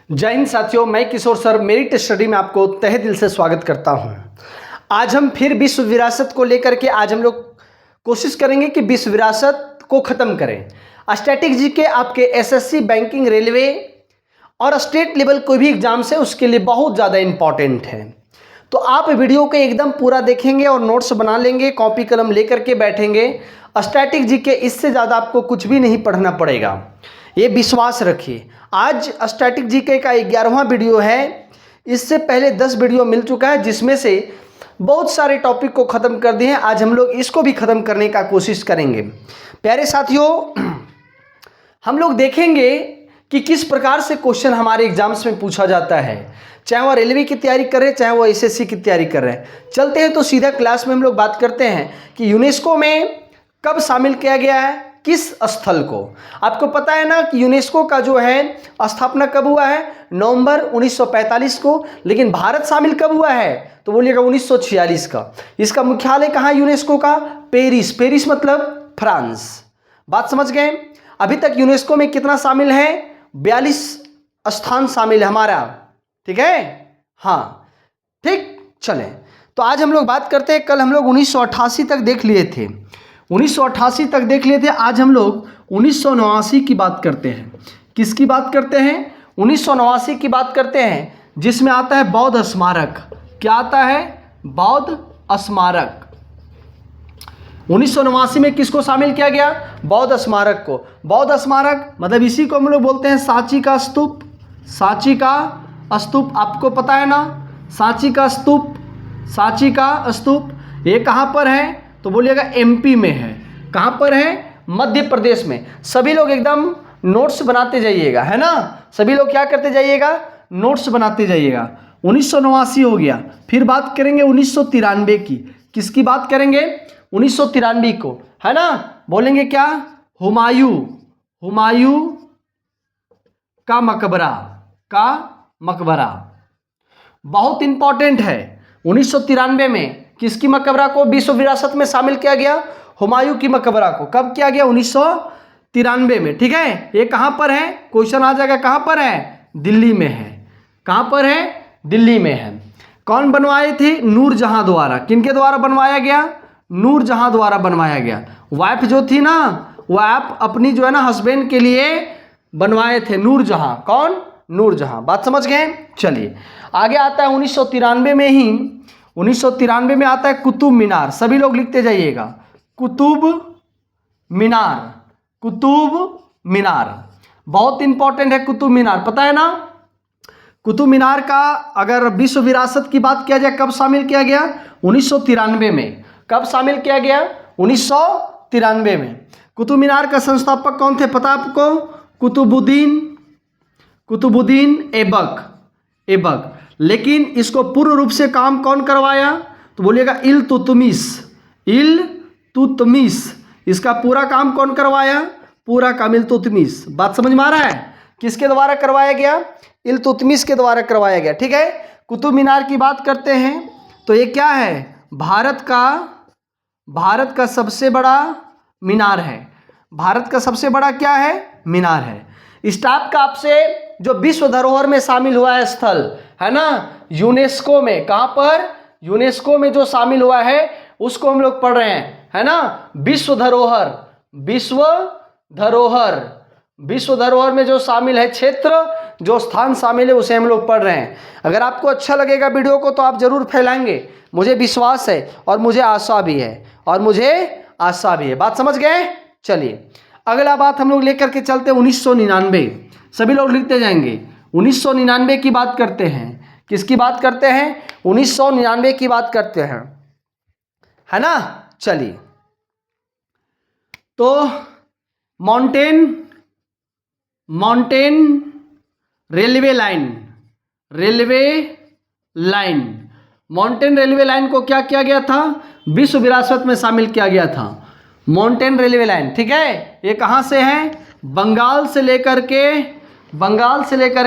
जय हिंद साथियों, मैं किशोर सर मेरिट स्टडी में आपको तहे दिल से स्वागत करता हूं। आज हम फिर विश्व विरासत को लेकर के आज हम लोग कोशिश करेंगे कि विश्व विरासत को ख़त्म करें। स्टैटिक जीके आपके एसएससी, बैंकिंग, रेलवे और स्टेट लेवल कोई भी एग्जाम से उसके लिए बहुत ज़्यादा इम्पॉर्टेंट है। तो आप वीडियो को एकदम पूरा देखेंगे और नोट्स बना लेंगे, कॉपी कलम लेकर के बैठेंगे। स्टैटिक जीके इससे ज़्यादा आपको कुछ भी नहीं पढ़ना पड़ेगा, ये विश्वास रखिए। आज स्टैटिक जीके का 11वां वीडियो है। इससे पहले 10 वीडियो मिल चुका है, जिसमें से बहुत सारे टॉपिक को ख़त्म कर दिए हैं। आज हम लोग इसको भी ख़त्म करने का कोशिश करेंगे। प्यारे साथियों, हम लोग देखेंगे कि किस प्रकार से क्वेश्चन हमारे एग्जाम्स में पूछा जाता है, चाहे वो रेलवे की तैयारी कर रहे हैं, चाहे वो एसएससी की तैयारी कर रहे हैं। चलते हैं तो सीधा क्लास में हम लोग बात करते हैं कि यूनेस्को में कब शामिल किया गया है, किस स्थल को। आपको पता है ना कि यूनेस्को का जो है स्थापना कब हुआ है, नवंबर 1945 को। लेकिन भारत शामिल कब हुआ है तो बोलिएगा 1946 का। इसका मुख्यालय कहाँ है यूनेस्को का? पेरिस। पेरिस मतलब फ्रांस। बात समझ गए? अभी तक यूनेस्को में कितना शामिल है? 42 स्थान शामिल है हमारा, ठीक है। हाँ ठीक, चलें तो आज हम लोग बात करते हैं। कल हम लोग 1988 तक देख लिए थे, 1988 तक देख लिए थे। आज हम लोग 1989 की बात करते हैं। किसकी बात करते हैं? 1989 की बात करते हैं, जिसमें आता है बौद्ध स्मारक। क्या आता है? बौद्ध स्मारक। 1989 में किसको शामिल किया गया? बौद्ध स्मारक को। बौद्ध स्मारक मतलब इसी को हम लोग बोलते हैं सांची का स्तूप। सांची का स्तूप आपको पता है ना, सांची का स्तूप। सांची का स्तूप ये कहाँ पर है तो बोलिएगा एमपी में है। कहाँ पर है? मध्य प्रदेश में। सभी लोग एकदम नोट्स बनाते जाइएगा, है ना। सभी लोग क्या करते जाइएगा? नोट्स बनाते जाइएगा। 1989 हो गया। फिर बात करेंगे 1993 की। किसकी बात करेंगे? 1993 को, है ना। बोलेंगे क्या? हुमायूं। हुमायूं का मकबरा। का मकबरा बहुत इंपॉर्टेंट है। 1993 में किसकी मकबरा को विश्व विरासत में शामिल किया गया? हुमायूं की मकबरा को। कब किया गया? 1993 में, ठीक है। ये कहाँ पर है? क्वेश्चन आ जाएगा, कहाँ पर है? दिल्ली में है। कहाँ पर है? दिल्ली में है। कौन बनवाए थे? नूरजहां द्वारा। किनके द्वारा बनवाया गया? नूरजहां द्वारा बनवाया गया। वाइफ जो थी ना, वाइफ अपनी जो है ना हस्बैंड के लिए बनवाए थे नूरजहां। कौन? नूरजहां। बात समझ गए? चलिए आगे आता है 1993 में ही। 1993 में आता है कुतुब मीनार। सभी लोग लिखते जाइएगा, कुतुब मीनार। कुतुब मीनार बहुत इंपॉर्टेंट है। कुतुब मीनार पता है ना। कुतुब मीनार का अगर विश्व विरासत की बात किया जाए, कब शामिल किया गया? 1993 में। कब शामिल किया गया? 1993 में। कुतुब मीनार का संस्थापक कौन थे पता आपको? कुतुबुद्दीन ऐबक। ऐबक। लेकिन इसको पूर्ण रूप से काम कौन करवाया तो बोलिएगा इल्तुतमिश। इल्तुतमिश। इसका पूरा काम कौन करवाया? पूरा काम इल्तुतमिश। बात समझ में आ रहा है? किसके द्वारा करवाया गया? इल्तुतमिश के द्वारा करवाया गया, ठीक है। कुतुब मीनार की बात करते हैं तो ये क्या है? भारत का सबसे बड़ा मीनार है। भारत का सबसे बड़ा क्या है? मीनार है। इस टाइप का आपसे जो विश्व धरोहर में शामिल हुआ है स्थल, है ना, यूनेस्को में। कहां पर? यूनेस्को में जो शामिल हुआ है उसको हम लोग पढ़ रहे हैं, है ना। विश्व धरोहर। विश्व धरोहर। विश्व धरोहर में जो शामिल है क्षेत्र, जो स्थान शामिल है, उसे हम लोग पढ़ रहे हैं। अगर आपको अच्छा लगेगा वीडियो को तो आप जरूर फैलाएंगे, मुझे विश्वास है और मुझे आशा भी है। बात समझ गए? चलिए अगला बात हम लोग लेकर के चलते 1999। सभी लोग लिखते जाएंगे। 1999 की बात करते हैं। किसकी बात करते हैं? 1999 की बात करते हैं, है ना। चलिए तो mountain railway line. Mountain railway line को क्या किया गया था? विश्व विरासत में शामिल किया गया था। माउंटेन रेलवे लाइन, ठीक है। ये कहाँ से है? बंगाल से लेकर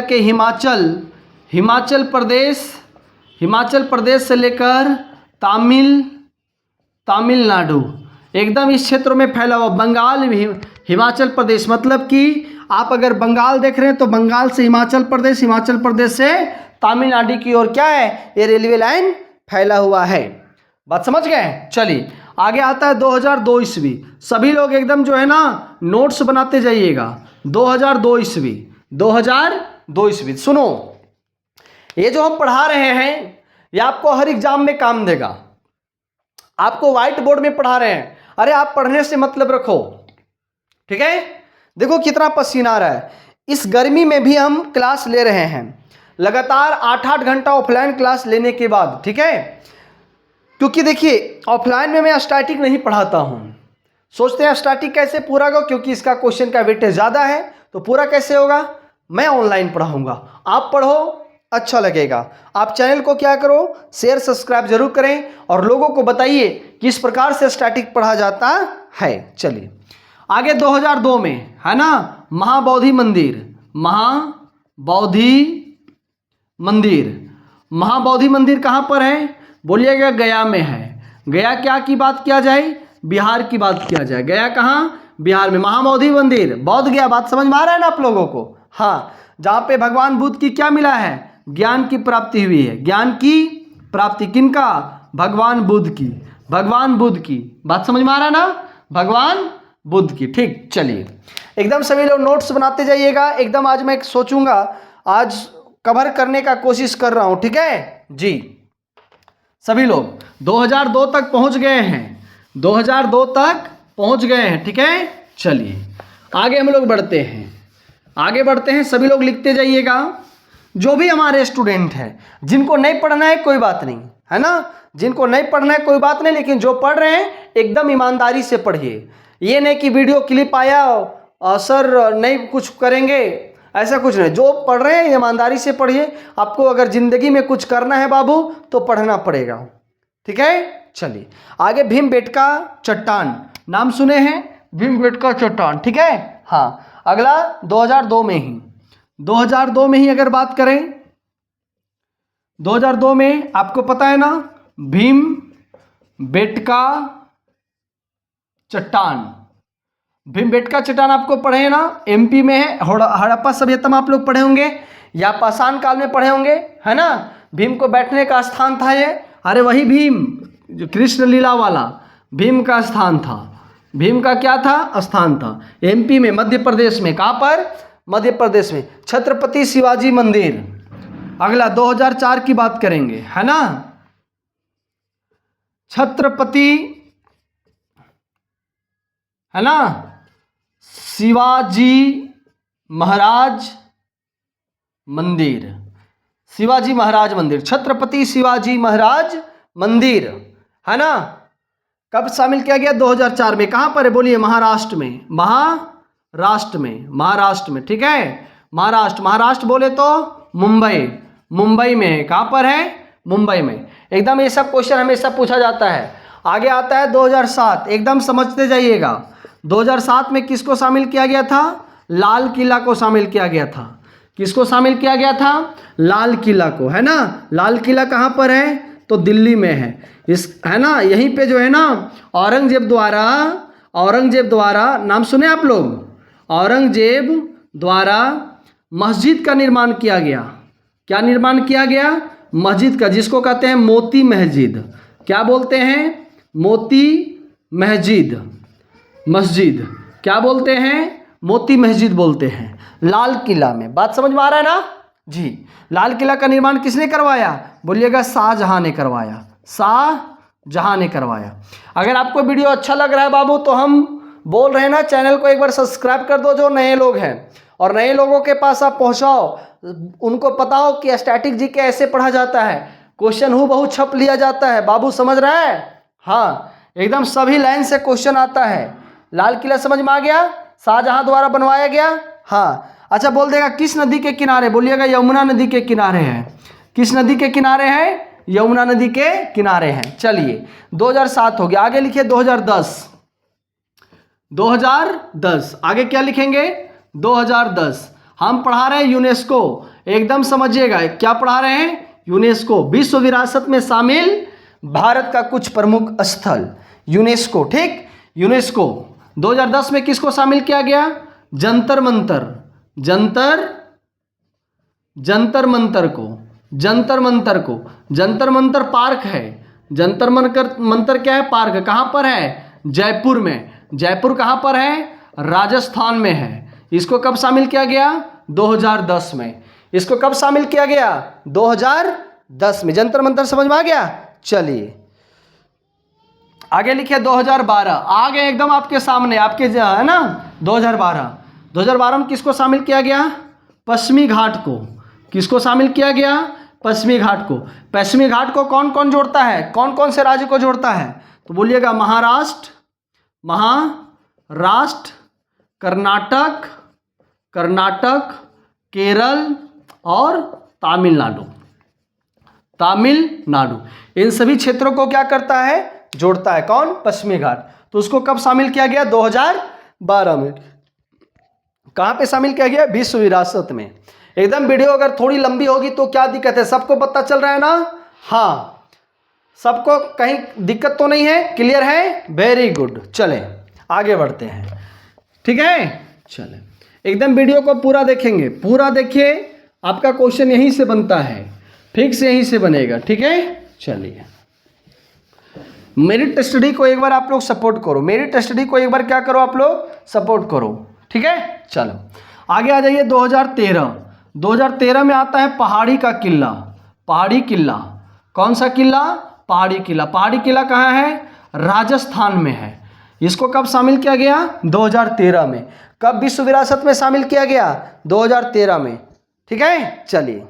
के हिमाचल प्रदेश से लेकर तमिलनाडु, एकदम इस क्षेत्रों में फैला हुआ। बंगाल हिमाचल प्रदेश, मतलब कि आप अगर बंगाल देख रहे हैं तो बंगाल से हिमाचल प्रदेश, हिमाचल प्रदेश से तमिलनाडु की ओर क्या है, ये रेलवे लाइन फैला हुआ है। बात समझ गए। चलिए आगे आता है 2002 ईस्वी। सभी लोग एकदम जो है ना नोट्स बनाते जाइएगा। 2002 ईस्वी, 2002 ईस्वी। सुनो, ये जो हम पढ़ा रहे हैं ये आपको हर एग्जाम में काम देगा। आपको व्हाइट बोर्ड में पढ़ा रहे हैं, अरे आप पढ़ने से मतलब रखो, ठीक है। देखो कितना पसीना आ रहा है। इस गर्मी में भी हम क्लास ले रहे हैं, लगातार 8-8 घंटा ऑफलाइन क्लास लेने के बाद, ठीक है। क्योंकि देखिए ऑफलाइन में मैं स्टैटिक नहीं पढ़ाता हूं। सोचते हैं स्टैटिक कैसे पूरा होगा, क्योंकि इसका क्वेश्चन का वेटेज ज़्यादा है, तो पूरा कैसे होगा। मैं ऑनलाइन पढ़ाऊंगा, आप पढ़ो, अच्छा लगेगा। आप चैनल को क्या करो, शेयर सब्सक्राइब जरूर करें और लोगों को बताइए कि इस प्रकार से स्टैटिक पढ़ा जाता है। चलिए आगे 2002 में है ना महाबोधि मंदिर, महाबोधि मंदिर कहाँ पर है, बोलिएगा गया में है। गया क्या की बात किया जाए, बिहार की बात किया जाए। गया कहाँ, बिहार में। महाबोधि मंदिर बोध गया, बात समझ में आ रहा है ना आप लोगों को। हाँ, जहाँ पे भगवान बुद्ध की क्या मिला है, ज्ञान की प्राप्ति हुई है। ज्ञान की प्राप्ति किनका, भगवान बुद्ध की, भगवान बुद्ध की। बात समझ में आ रहा है ना, भगवान बुद्ध की। ठीक, चलिए एकदम सभी लोग नोट्स बनाते जाइएगा। एकदम आज मैं सोचूंगा, आज कवर करने का कोशिश कर रहा हूं, ठीक है जी। सभी लोग 2002 तक पहुंच गए हैं, 2002 तक पहुंच गए हैं, ठीक है। चलिए आगे हम लोग बढ़ते हैं, आगे बढ़ते हैं। सभी लोग लिखते जाइएगा। जो भी हमारे स्टूडेंट हैं, जिनको नहीं पढ़ना है कोई बात नहीं, है ना, जिनको नहीं पढ़ना है कोई बात नहीं, लेकिन जो पढ़ रहे हैं एकदम ईमानदारी से पढ़िए। ये नहीं कि वीडियो क्लिप आया और सर नहीं कुछ करेंगे, ऐसा कुछ नहीं। जो पढ़ रहे हैं ईमानदारी से पढ़िए। आपको अगर ज़िंदगी में कुछ करना है बाबू तो पढ़ना पड़ेगा, ठीक है। चलिए आगे भीमबेटका चट्टान, नाम सुने हैं, भीमबेटका चट्टान, ठीक है। हाँ, अगला 2002 में ही, 2002 में ही अगर बात करें, 2002 में आपको पता है ना भीमबेटका चट्टान, भीमबेटका चट्टान आपको पढ़े हैं ना, एमपी में है। हड़प्पा सभ्यता में आप लोग पढ़े होंगे या पाषाण काल में पढ़े होंगे, है ना। भीम को बैठने का स्थान था ये, अरे वही भीम जो कृष्ण लीला वाला भीम का स्थान था। भीम का क्या था, स्थान था एमपी में, मध्य प्रदेश में। कहाँ पर, मध्य प्रदेश में। छत्रपति शिवाजी मंदिर, अगला 2004 की बात करेंगे, है ना। छत्रपति, है ना, शिवाजी महाराज मंदिर, शिवाजी महाराज मंदिर, छत्रपति शिवाजी महाराज मंदिर, है ना। कब शामिल किया गया, 2004 में। कहाँ पर है बोलिए, महाराष्ट्र में, महाराष्ट्र में, महाराष्ट्र में, ठीक है। महाराष्ट्र, महाराष्ट्र बोले तो मुंबई, मुंबई में है। कहाँ पर है, मुंबई में। एकदम ये सब क्वेश्चन हमेशा पूछा जाता है। आगे आता है 2007, एकदम समझते जाइएगा। 2007 में किसको शामिल किया गया था, लाल किला को शामिल किया गया था। किसको शामिल किया गया था, लाल किला को, है ना। लाल किला कहाँ पर है, तो दिल्ली में है, इस, है ना। यहीं पे जो है ना औरंगजेब द्वारा, नाम सुने आप लोग, औरंगजेब द्वारा मस्जिद का निर्माण किया गया। क्या निर्माण किया गया, मस्जिद का, जिसको कहते हैं मोती मस्जिद। क्या बोलते हैं, मोती मस्जिद, मस्जिद क्या बोलते हैं, मोती मस्जिद बोलते हैं, लाल किला में। बात समझ में आ रहा है ना जी। लाल किला का निर्माण किसने करवाया, बोलिएगा शाहजहां ने करवाया, शाहजहां ने करवाया। अगर आपको वीडियो अच्छा लग रहा है बाबू, तो हम बोल रहे हैं ना, चैनल को एक बार सब्सक्राइब कर दो जो नए लोग हैं, और नए लोगों के पास आप पहुंचाओ, उनको पता हो कि स्टैटिक जीके ऐसे पढ़ा जाता है, क्वेश्चन हूबहू छप लिया जाता है। बाबू समझ रहा है, हाँ, एकदम सभी लाइन से क्वेश्चन आता है। लाल किला समझ में आ गया, शाहजहां द्वारा बनवाया गया। हाँ, अच्छा बोल देगा किस नदी के किनारे, बोलिएगा यमुना नदी के किनारे है। किस नदी के किनारे है, यमुना नदी के किनारे हैं। चलिए 2007 हो गया, आगे लिखिए 2010, 2010 आगे क्या लिखेंगे, 2010 हम पढ़ा रहे हैं यूनेस्को। एकदम समझिएगा, क्या पढ़ा रहे हैं, यूनेस्को, विश्व विरासत में शामिल भारत का कुछ प्रमुख स्थल, यूनेस्को, ठीक। यूनेस्को 2010 में किसको शामिल किया गया? जंतर मंतर, जंतर मंतर को, जंतर मंतर पार्क है। जंतर मंतर क्या है? पार्क। कहाँ पर है? जयपुर में। जयपुर कहाँ पर है? राजस्थान में है। इसको कब शामिल किया गया? 2010 में। इसको कब शामिल किया गया? 2010 में। जंतर मंतर समझ में आ गया? चलिए आगे लिखिए 2012। आ गए एकदम आपके सामने, आपके है ना। 2012 में किसको शामिल किया गया? पश्चिमी घाट को। किसको शामिल किया गया? पश्चिमी घाट को। पश्चिमी घाट को कौन कौन जोड़ता है? कौन कौन से राज्य को जोड़ता है? तो बोलिएगा महाराष्ट्र, कर्नाटक, केरल और तमिलनाडु। इन सभी क्षेत्रों को क्या करता है? जोड़ता है। कौन? पश्चिमी घाट। तो उसको कब शामिल किया गया? 2012 में। कहां पे शामिल किया गया? विश्व विरासत में। एकदम वीडियो अगर थोड़ी लंबी होगी तो क्या दिक्कत है? सबको पता चल रहा है ना? हाँ, सबको कहीं दिक्कत तो नहीं है? क्लियर है? Very good. चले आगे बढ़ते हैं। ठीक है, चले एकदम वीडियो को पूरा देखेंगे। पूरा देखिए, आपका क्वेश्चन यहीं से बनता है, फिक्स यहीं से बनेगा। ठीक है, चलिए मेरिट स्टडी को एक बार आप लोग सपोर्ट करो। मेरिट स्टडी को एक बार क्या करो? आप लोग सपोर्ट करो। ठीक है, चलो आगे आ जाइए। 2013 में आता है पहाड़ी का किला। पहाड़ी किला कौन सा किला? पहाड़ी किला। पहाड़ी किला कहाँ है? राजस्थान में है। इसको कब शामिल किया गया? 2013 में। कब विश्व विरासत में शामिल किया गया? 2013 में। ठीक है, चलिए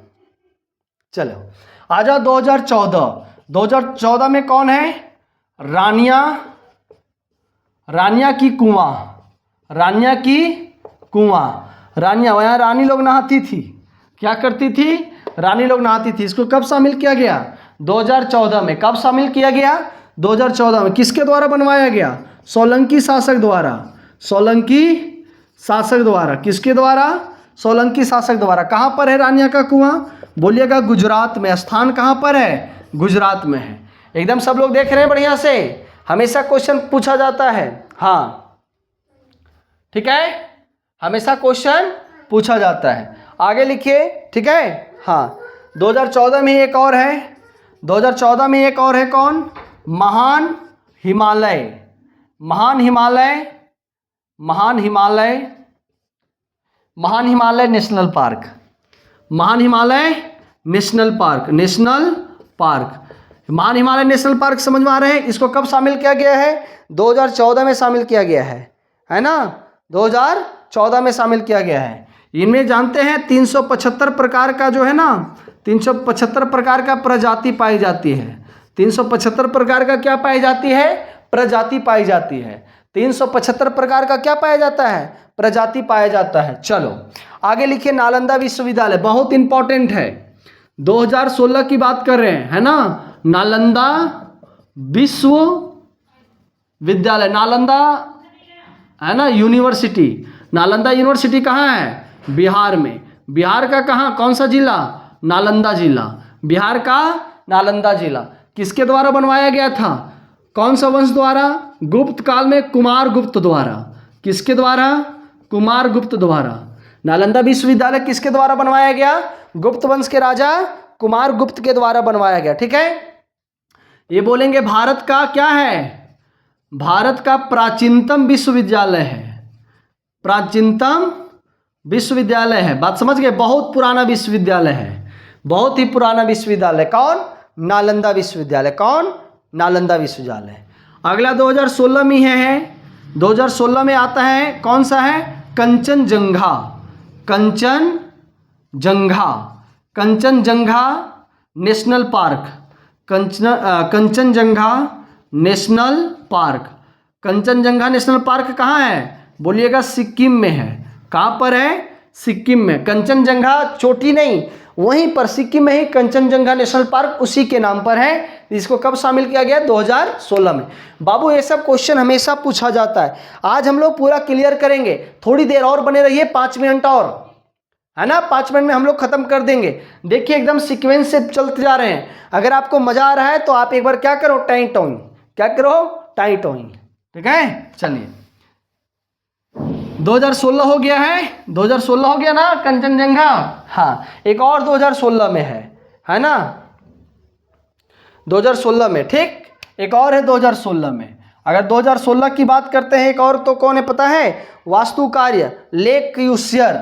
चलो आ जाओ 2014। 2014 में कौन है? रानिया की कुआं। रानिया, वहाँ रानी लोग नहाती थी। क्या करती थी? रानी लोग नहाती थी। इसको कब शामिल किया गया? 2014 में। कब शामिल किया गया? 2014 में। किसके द्वारा बनवाया गया? सोलंकी शासक द्वारा। किसके द्वारा? सोलंकी शासक द्वारा। कहाँ पर है रानिया का कुआं? बोलिएगा गुजरात में। स्थान कहाँ पर है? गुजरात में है। एकदम सब लोग देख रहे हैं बढ़िया से? हमेशा क्वेश्चन पूछा जाता है। हाँ ठीक है, हमेशा क्वेश्चन पूछा जाता है। आगे लिखिए। ठीक है, हाँ 2014 में एक और है। 2014 में एक और है। कौन? महान हिमालय नेशनल पार्क। महान हिमालय नेशनल पार्क समझ में आ रहे हैं? इसको कब शामिल किया गया है? 2014 में शामिल किया गया है ना? 2014 में शामिल किया गया है। इनमें जानते हैं 375 प्रकार का जो है ना, 375 प्रकार का प्रजाति पाई जाती है। 375 प्रकार का क्या पाई जाती है? प्रजाति पाई जाती है। 375 प्रकार का क्या पाया जाता है? प्रजाति पाया जाता है। चलो आगे लिखिए। नालंदा विश्वविद्यालय बहुत इंपॉर्टेंट है। 2016 की बात कर रहे हैं, है ना? नालंदा विश्वविद्यालय, नालंदा है ना यूनिवर्सिटी। नालंदा यूनिवर्सिटी कहाँ है? बिहार में। बिहार का कहाँ? कौन सा जिला? नालंदा जिला। बिहार का नालंदा जिला। किसके द्वारा बनवाया गया था? कौन सा वंश द्वारा? गुप्त काल में कुमार गुप्त द्वारा। किसके द्वारा? कुमार गुप्त द्वारा। नालंदा विश्वविद्यालय किसके द्वारा बनवाया गया? गुप्त वंश के राजा कुमार गुप्त के द्वारा बनवाया गया। ठीक है, ये बोलेंगे भारत का क्या है? भारत का प्राचीनतम विश्वविद्यालय है। प्राचीनतम विश्वविद्यालय है। बात समझ गए? बहुत पुराना विश्वविद्यालय है, बहुत ही पुराना विश्वविद्यालय। कौन? नालंदा विश्वविद्यालय। कौन? नालंदा विश्वविद्यालय। अगला 2016 में है। 2016 में आता है, कौन सा है? Kanchenjunga. Kanchenjunga national park. Kanchenjunga national park. Kanchenjunga national park कहाँ है? बोलिएगा सिक्किम में है। कहाँ पर है? सिक्किम में। कंचनजंगा चोटी नहीं, वहीं पर सिक्किम में ही कंचनजंगा नेशनल पार्क उसी के नाम पर है। इसको कब शामिल किया गया? 2016 में। बाबू ये सब क्वेश्चन हमेशा पूछा जाता है। आज हम लोग पूरा क्लियर करेंगे। थोड़ी देर और बने रहिए, 5 मिनट और, है ना? 5 मिनट में हम लोग खत्म कर देंगे। देखिए एकदम सीक्वेंस से चलते जा रहे हैं। अगर आपको मजा आ रहा है तो आप एक बार क्या करो? Time towing. क्या करो? Time towing. ठीक है, चलिए 2016 हो गया है, 2016 हो गया ना कंचनजंगा। हाँ, एक और 2016 में है ना, 2016 में, ठीक, एक और है 2016 में। अगर 2016 की बात करते हैं एक और, तो कौन है पता है? वास्तुकार्य ले क्यूसियर,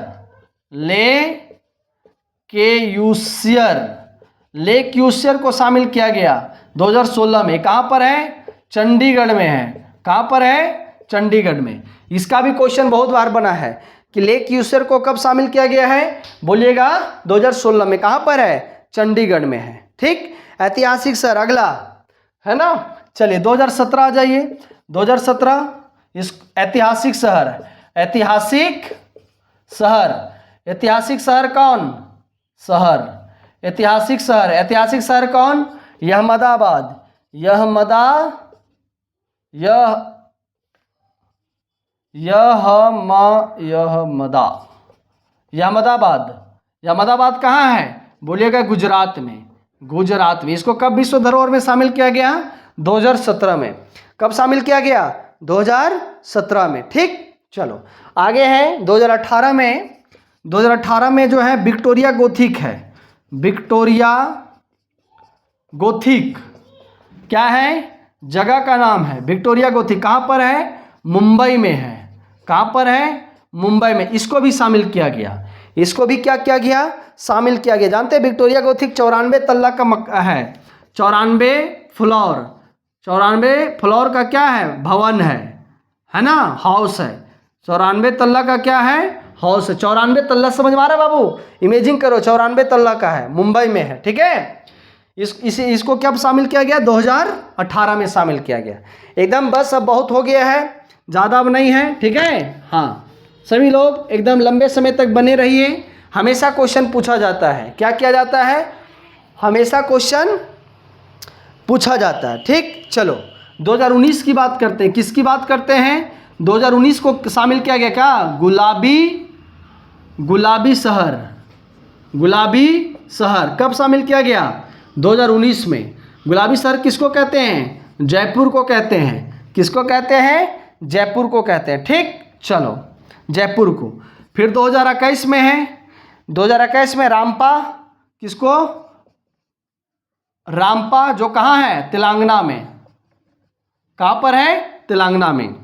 ले क्यूसियर को शामिल किया गया 2016 में। कहाँ पर है? चंडीगढ़ में है। कहाँ पर है? चंडीगढ़ में। इसका भी क्वेश्चन बहुत बार बना है कि ले क्यूसियर को कब शामिल किया गया है, बोलिएगा 2016 में। कहाँ पर है? चंडीगढ़ में है, ठीक। ऐतिहासिक शहर अगला है ना। चलिए 2017 आ जाइए। 2017 इस ऐतिहासिक शहर, ऐतिहासिक शहर कौन? ऐतिहासिक शहर कौन? अहमदाबाद। अहमदाबाद कहाँ है? बोलिएगा गुजरात में। इसको कब विश्व धरोहर में शामिल किया गया? 2017 में। कब शामिल किया गया? 2017 में, ठीक। चलो आगे है 2018 में जो है विक्टोरिया गोथिक है। विक्टोरिया गोथिक क्या है? जगह का नाम है विक्टोरिया गोथिक। कहाँ पर है? मुंबई में है। कहाँ पर है? मुंबई में। इसको भी शामिल किया गया। इसको भी क्या किया गया? शामिल किया गया। जानते हैं विक्टोरिया गोथिक 94 तल्ला का है। 94 फ्लोर का क्या है? भवन है ना, हाउस है। 94 तल्ला का क्या है? हाउस है। 94 तल्ला समझ में आ रहा है बाबू? इमेजिंग करो, 94 तल्ला का है, मुंबई में है, ठीक है। इसको कब शामिल किया गया? 2018 में शामिल किया गया। एकदम बस, अब बहुत हो गया है, ज़्यादा अब नहीं है, ठीक है। हाँ, सभी लोग एकदम लंबे समय तक बने रहिए। हमेशा क्वेश्चन पूछा जाता है। क्या किया जाता है? हमेशा क्वेश्चन पूछा जाता है, ठीक। चलो 2019 की बात करते हैं। किसकी बात करते हैं? 2019 को शामिल किया गया क्या? गुलाबी शहर कब शामिल किया गया? 2019 में। गुलाबी शहर किसको कहते हैं? जयपुर को कहते हैं। किसको कहते हैं? जयपुर को कहते हैं, ठीक। चलो जयपुर को। फिर 2021 में है, 2021 में रामपा। किसको? रामपा, जो कहाँ है? तेलंगाना में। कहाँ पर है? तेलंगाना में,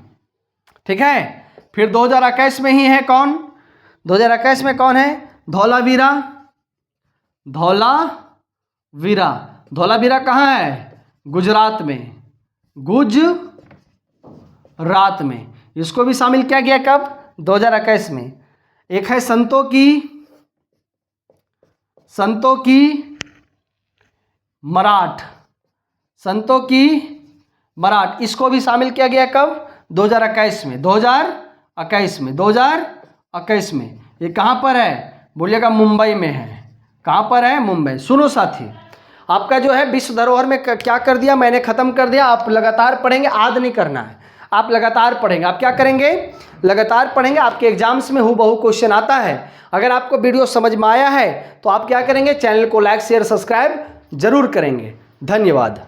ठीक है। फिर 2021 में ही है कौन? 2021 में कौन है? धौलावीरा कहाँ है? गुजरात में। इसको भी शामिल किया गया कब? 2021 में। एक है संतों की मराठ। इसको भी शामिल किया गया कब? 2021 में। ये कहाँ पर है? बोलिएगा मुंबई में है। कहाँ पर है? मुंबई। सुनो साथी, आपका जो है विश्व धरोहर में क्या कर दिया मैंने? ख़त्म कर दिया। आप लगातार पढ़ेंगे, आद नहीं करना है, आप लगातार पढ़ेंगे। आप क्या करेंगे? लगातार पढ़ेंगे। आपके एग्जाम्स में हूबहू क्वेश्चन आता है। अगर आपको वीडियो समझ में आया है तो आप क्या करेंगे? चैनल को लाइक शेयर सब्सक्राइब जरूर करेंगे। धन्यवाद।